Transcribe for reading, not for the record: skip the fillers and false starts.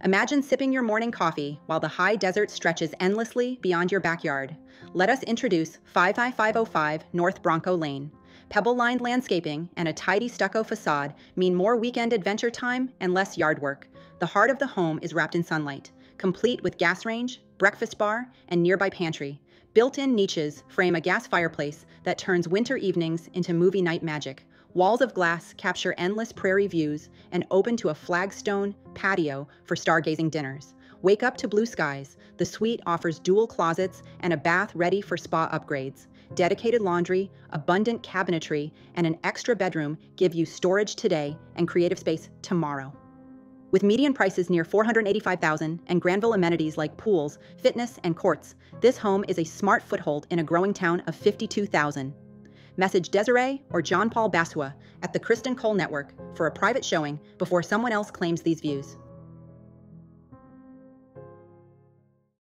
Imagine sipping your morning coffee while the high desert stretches endlessly beyond your backyard. Let us introduce 55505 North Bronco Lane. Pebble-lined landscaping and a tidy stucco facade mean more weekend adventure time and less yard work. The heart of the home is wrapped in sunlight, complete with gas range, breakfast bar, and nearby pantry. Built-in niches frame a gas fireplace that turns winter evenings into movie night magic. Walls of glass capture endless prairie views and open to a flagstone patio for stargazing dinners. Wake up to blue skies. The suite offers dual closets and a bath ready for spa upgrades. Dedicated laundry, abundant cabinetry, and an extra bedroom give you storage today and creative space tomorrow. With median prices near $485,000 and Granville amenities like pools, fitness, and courts, this home is a smart foothold in a growing town of 52,000. Message Desiree or John Paul Basua at the Kristen Cole Network for a private showing before someone else claims these views.